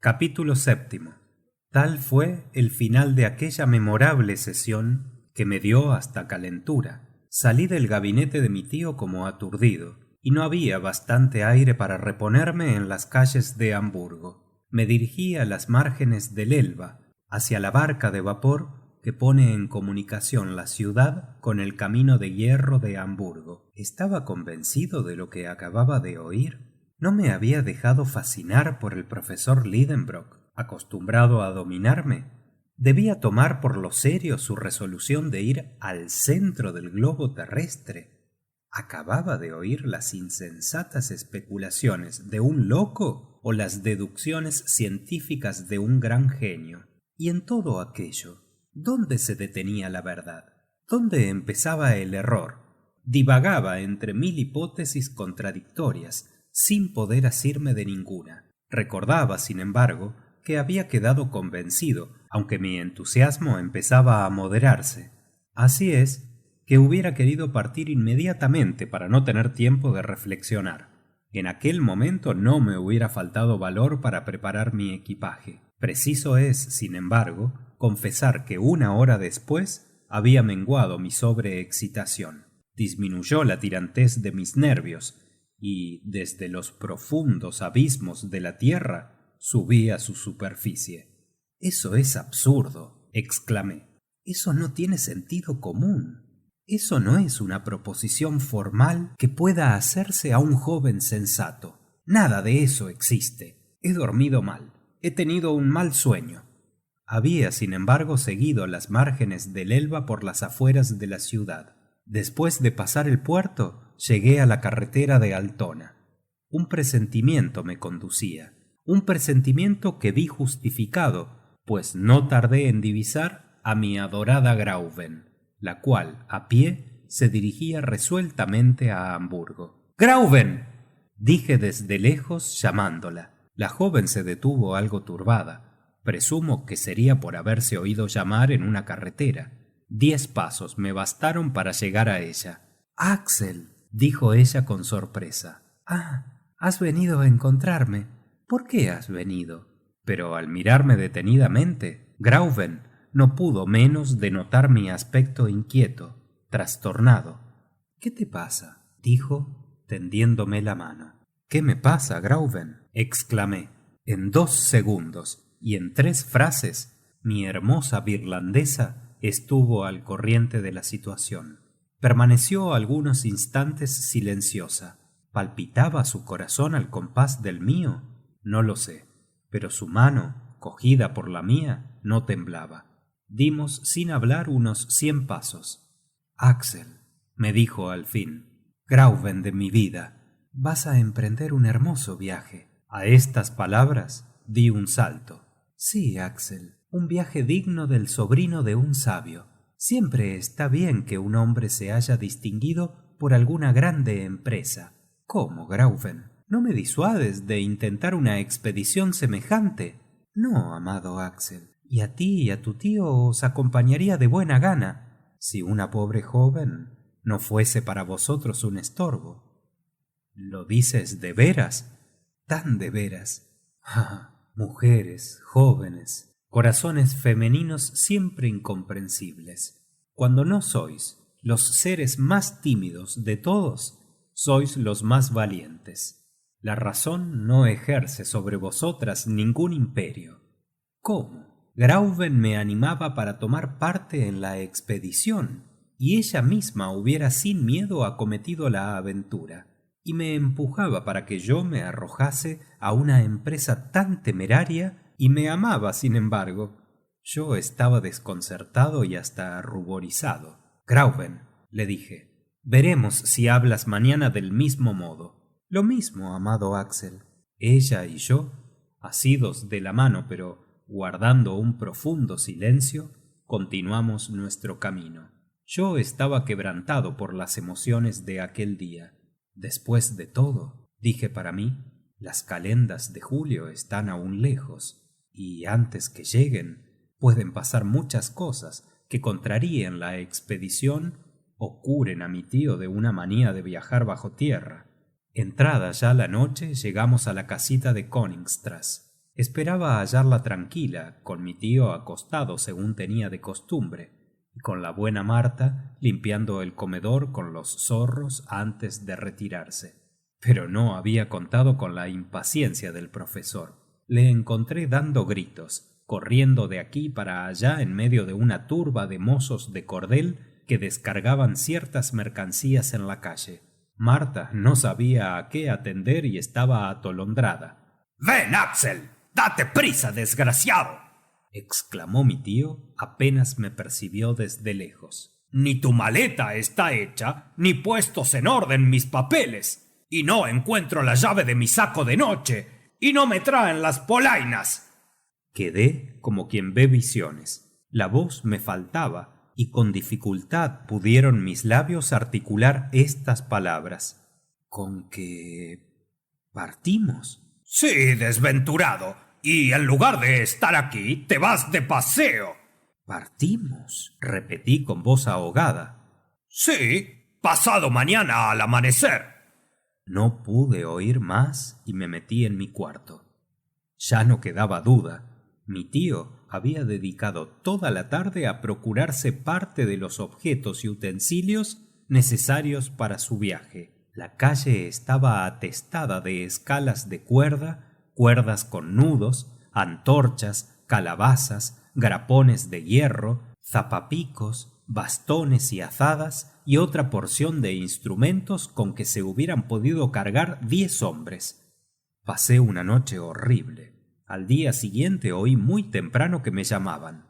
Capítulo séptimo. Tal fue el final de aquella memorable sesión que me dio hasta calentura. Salí del gabinete de mi tío como aturdido, y no había bastante aire para reponerme en las calles de Hamburgo. Me dirigí a las márgenes del Elba, hacia la barca de vapor que pone en comunicación la ciudad con el camino de hierro de Hamburgo. Estaba convencido de lo que acababa de oír. ¿No me había dejado fascinar por el profesor Lidenbrock, acostumbrado a dominarme? ¿Debía tomar por lo serio su resolución de ir al centro del globo terrestre? ¿Acababa de oír las insensatas especulaciones de un loco o las deducciones científicas de un gran genio? Y en todo aquello, ¿dónde se detenía la verdad? ¿Dónde empezaba el error? Divagaba entre mil hipótesis contradictorias, sin poder asirme de ninguna. Recordaba, sin embargo, que había quedado convencido, aunque mi entusiasmo empezaba a moderarse. Así es, que hubiera querido partir inmediatamente para no tener tiempo de reflexionar. En aquel momento no me hubiera faltado valor para preparar mi equipaje. Preciso es, sin embargo, confesar que una hora después había menguado mi sobreexcitación. Disminuyó la tirantez de mis nervios, y desde los profundos abismos de la tierra subí a su superficie. Eso es absurdo, exclamé. Eso no tiene sentido común. Eso no es una proposición formal que pueda hacerse a un joven sensato. Nada de eso existe. He dormido mal. He tenido un mal sueño. Había, sin embargo, seguido las márgenes del Elba por las afueras de la ciudad. Después de pasar el puerto, llegué a la carretera de Altona. Un presentimiento me conducía. Un presentimiento que vi justificado, pues no tardé en divisar a mi adorada Grauben, la cual, a pie, se dirigía resueltamente a Hamburgo. ¡Grauben!, dije desde lejos llamándola. La joven se detuvo algo turbada. Presumo que sería por haberse oído llamar en una carretera. 10 pasos me bastaron para llegar a ella. «Axel», dijo ella con sorpresa. «Ah, has venido a encontrarme. ¿Por qué has venido?» Pero al mirarme detenidamente, Grauben no pudo menos de notar mi aspecto inquieto, trastornado. «¿Qué te pasa?», dijo, tendiéndome la mano. «¿Qué me pasa, Grauben?», exclamé. En 2 segundos y en 3 frases, mi hermosa virlandesa estuvo al corriente de la situación. Permaneció algunos instantes silenciosa. ¿Palpitaba su corazón al compás del mío? No lo sé, pero su mano, cogida por la mía, no temblaba. Dimos sin hablar unos 100 pasos. «Axel», me dijo al fin, «Grauben de mi vida, vas a emprender un hermoso viaje». A estas palabras di un salto. «Sí, Axel, un viaje digno del sobrino de un sabio. Siempre está bien que un hombre se haya distinguido por alguna grande empresa». «¿Cómo, Grauben? ¿No me disuades de intentar una expedición semejante?» «No, amado Axel, y a ti y a tu tío os acompañaría de buena gana, si una pobre joven no fuese para vosotros un estorbo». «¿Lo dices de veras?». «Tan de veras». «Ah, mujeres, jóvenes, corazones femeninos siempre incomprensibles. Cuando no sois los seres más tímidos de todos, sois los más valientes. La razón no ejerce sobre vosotras ningún imperio». «¿Cómo?». Grauben me animaba para tomar parte en la expedición, y ella misma hubiera sin miedo acometido la aventura, y me empujaba para que yo me arrojase a una empresa tan temeraria, y me amaba, sin embargo. Yo estaba desconcertado y hasta ruborizado. «Grauben», le dije, «veremos si hablas mañana del mismo modo». «Lo mismo, amado Axel». Ella y yo, asidos de la mano pero guardando un profundo silencio, continuamos nuestro camino. Yo estaba quebrantado por las emociones de aquel día. «Después de todo», dije para mí, «las calendas de julio están aún lejos, y antes que lleguen pueden pasar muchas cosas que contraríen la expedición o curen a mi tío de una manía de viajar bajo tierra». Entrada ya la noche, llegamos a la casita de Königstrasse. Esperaba hallarla tranquila, con mi tío acostado según tenía de costumbre, y con la buena Marta limpiando el comedor con los zorros antes de retirarse. Pero no había contado con la impaciencia del profesor. Le encontré dando gritos, corriendo de aquí para allá en medio de una turba de mozos de cordel que descargaban ciertas mercancías en la calle. Marta no sabía a qué atender y estaba atolondrada. —¡Ven, Axel! ¡Date prisa, desgraciado! —exclamó mi tío apenas me percibió desde lejos. —Ni tu maleta está hecha, ni puestos en orden mis papeles. Y no encuentro la llave de mi saco de noche. Y no me traen las polainas. Quedé como quien ve visiones. La voz me faltaba y con dificultad pudieron mis labios articular estas palabras. ¿Con que partimos? —Sí, desventurado. Y en lugar de estar aquí, te vas de paseo. —¿Partimos? —repetí con voz ahogada. —Sí, pasado mañana al amanecer. No pude oír más y me metí en mi cuarto. Ya no quedaba duda. Mi tío había dedicado toda la tarde a procurarse parte de los objetos y utensilios necesarios para su viaje. La calle estaba atestada de escalas de cuerda, cuerdas con nudos, antorchas, calabazas, grapones de hierro, zapapicos, bastones y azadas y otra porción de instrumentos con que se hubieran podido cargar 10 hombres. Pasé una noche horrible. Al día siguiente oí muy temprano que me llamaban.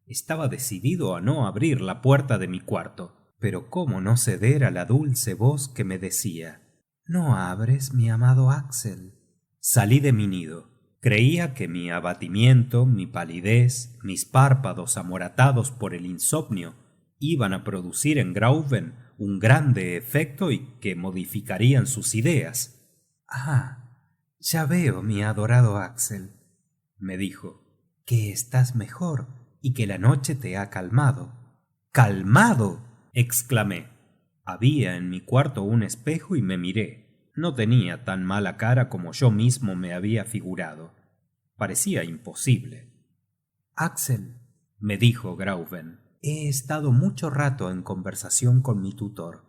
Estaba decidido a no abrir la puerta de mi cuarto, pero cómo no ceder a la dulce voz que me decía: «¿No abres, mi amado Axel?» Salí de mi nido. Creía que mi abatimiento, mi palidez, mis párpados amoratados por el insomnio iban a producir en Grauben un grande efecto y que modificarían sus ideas. «Ah, ya veo, mi adorado Axel», me dijo, «que estás mejor y que la noche te ha calmado». «¿Calmado?», exclamé. Había en mi cuarto un espejo y me miré. No tenía tan mala cara como yo mismo me había figurado. Parecía imposible. «Axel», me dijo Grauben, «he estado mucho rato en conversación con mi tutor.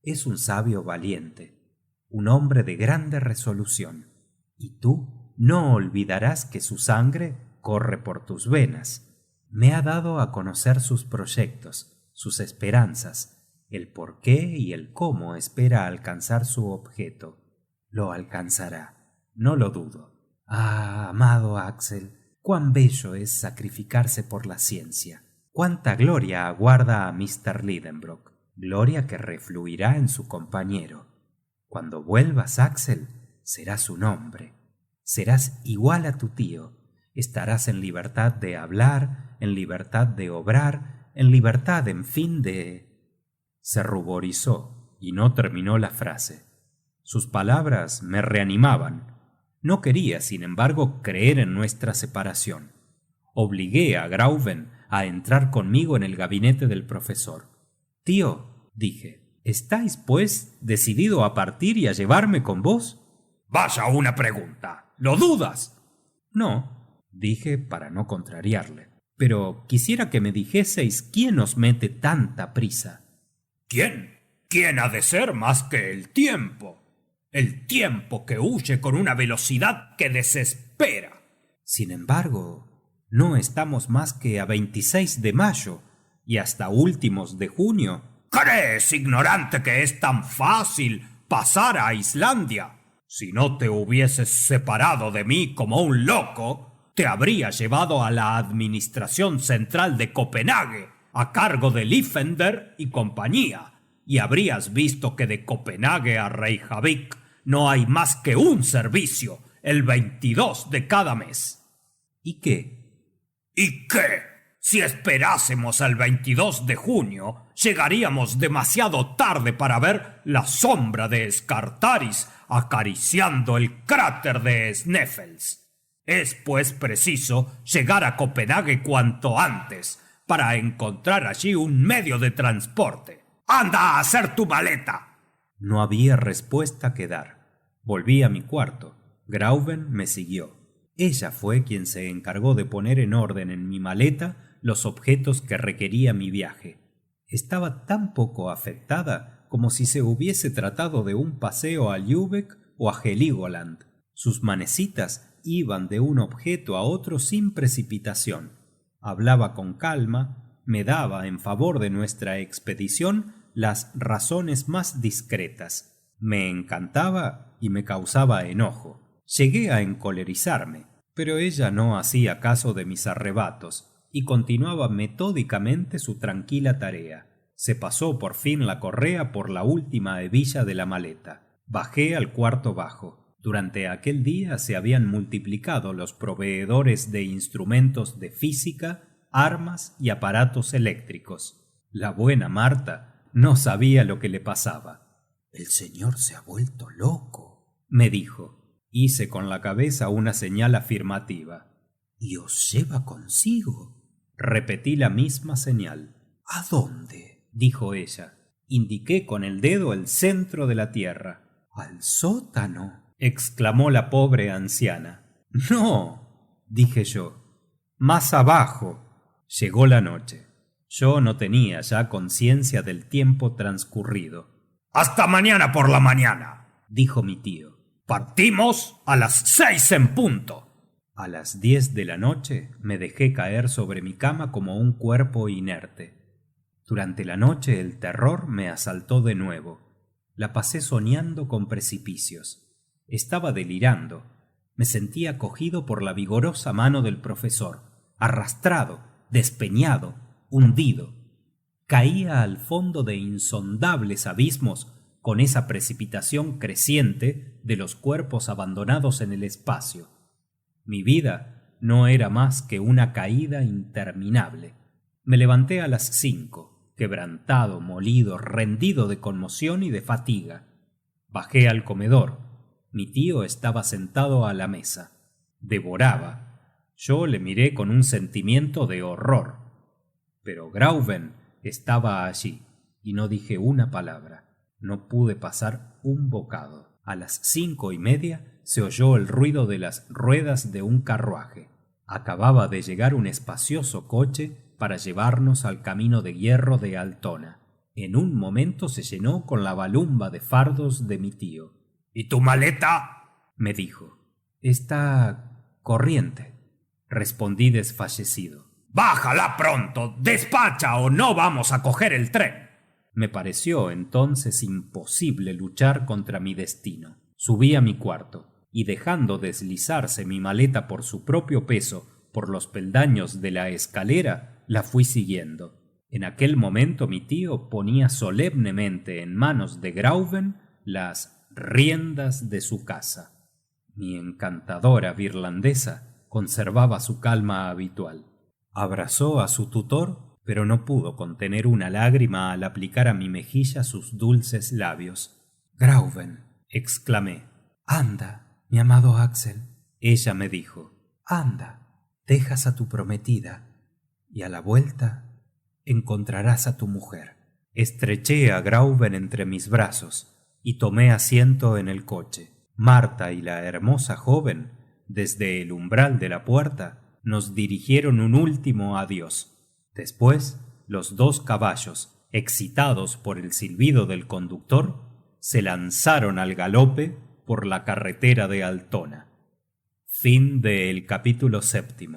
Es un sabio valiente, un hombre de grande resolución, y tú no olvidarás que su sangre corre por tus venas. Me ha dado a conocer sus proyectos, sus esperanzas, el por qué y el cómo espera alcanzar su objeto. Lo alcanzará, no lo dudo. Ah, amado Axel, cuán bello es sacrificarse por la ciencia. Cuánta gloria aguarda a Mr. Lidenbrock, gloria que refluirá en su compañero. Cuando vuelvas, Axel, serás un hombre. Serás igual a tu tío. Estarás en libertad de hablar, en libertad de obrar, en libertad, en fin, de... Se ruborizó y no terminó la frase. Sus palabras me reanimaban. No quería, sin embargo, creer en nuestra separación. Obligué a Grauben a entrar conmigo en el gabinete del profesor. «Tío», dije, «¿estáis, pues, decidido a partir y a llevarme con vos?» «Vaya una pregunta. ¿Lo dudas?» «No», dije para no contrariarle. «Pero quisiera que me dijeseis quién os mete tanta prisa». «¿Quién? ¿Quién ha de ser más que el tiempo? El tiempo que huye con una velocidad que desespera». «Sin embargo, no estamos más que a 26 de mayo y hasta últimos de junio». «¿Crees, ignorante, que es tan fácil pasar a Islandia? Si no te hubieses separado de mí como un loco, te habría llevado a la administración central de Copenhague, a cargo de Liffender y compañía, y habrías visto que de Copenhague a Reykjavik no hay más que un servicio, el 22 de cada mes». «¿Y qué?» «¿Y qué? Si esperásemos al 22 de junio, llegaríamos demasiado tarde para ver la sombra de Skartaris acariciando el cráter de Sneffels. Es pues preciso llegar a Copenhague cuanto antes, para encontrar allí un medio de transporte. ¡Anda a hacer tu maleta!». No había respuesta que dar. Volví a mi cuarto. Grauben me siguió. Ella fue quien se encargó de poner en orden en mi maleta los objetos que requería mi viaje. Estaba tan poco afectada como si se hubiese tratado de un paseo a Lübeck o a Heligoland. Sus manecitas iban de un objeto a otro sin precipitación. Hablaba con calma, me daba en favor de nuestra expedición las razones más discretas. Me encantaba y me causaba enojo. Llegué a encolerizarme, pero ella no hacía caso de mis arrebatos y continuaba metódicamente su tranquila tarea. Se pasó por fin la correa por la última hebilla de la maleta. Bajé al cuarto bajo. Durante aquel día se habían multiplicado los proveedores de instrumentos de física, armas y aparatos eléctricos. La buena Marta no sabía lo que le pasaba. «El señor se ha vuelto loco», me dijo. Hice con la cabeza una señal afirmativa. «¿Y os lleva consigo?». Repetí la misma señal. «¿A dónde?», dijo ella. Indiqué con el dedo el centro de la tierra. «¿Al sótano?», exclamó la pobre anciana. «No», dije yo. «Más abajo». Llegó la noche. Yo no tenía ya conciencia del tiempo transcurrido. «Hasta mañana por la mañana», dijo mi tío. «Partimos a las 6 en punto». A las 10 de la noche me dejé caer sobre mi cama como un cuerpo inerte. Durante la noche el terror me asaltó de nuevo. La pasé soñando con precipicios. Estaba delirando. Me sentía cogido por la vigorosa mano del profesor, arrastrado, despeñado, hundido. Caía al fondo de insondables abismos con esa precipitación creciente de los cuerpos abandonados en el espacio. Mi vida no era más que una caída interminable. Me levanté a las 5, quebrantado, molido, rendido de conmoción y de fatiga. Bajé al comedor. Mi tío estaba sentado a la mesa. Devoraba. Yo le miré con un sentimiento de horror. Pero Grauben estaba allí y no dije una palabra. No pude pasar un bocado. A las 5:30 se oyó el ruido de las ruedas de un carruaje. Acababa de llegar un espacioso coche para llevarnos al camino de hierro de Altona. En un momento se llenó con la balumba de fardos de mi tío. «¿Y tu maleta?», me dijo. «Está corriente», respondí desfallecido. «Bájala pronto, despacha o no vamos a coger el tren». Me pareció entonces imposible luchar contra mi destino. Subí a mi cuarto y, dejando deslizarse mi maleta por su propio peso por los peldaños de la escalera, la fui siguiendo. En aquel momento mi tío ponía solemnemente en manos de Grauben las riendas de su casa. Mi encantadora virlandesa conservaba su calma habitual. Abrazó a su tutor, pero no pudo contener una lágrima al aplicar a mi mejilla sus dulces labios. «Grauben», exclamé. «Anda, mi amado Axel», ella me dijo. «Anda, dejas a tu prometida y a la vuelta encontrarás a tu mujer». Estreché a Grauben entre mis brazos y tomé asiento en el coche. Marta y la hermosa joven, desde el umbral de la puerta, nos dirigieron un último adiós. Después, los dos caballos, excitados por el silbido del conductor, se lanzaron al galope por la carretera de Altona. Fin del capítulo 7.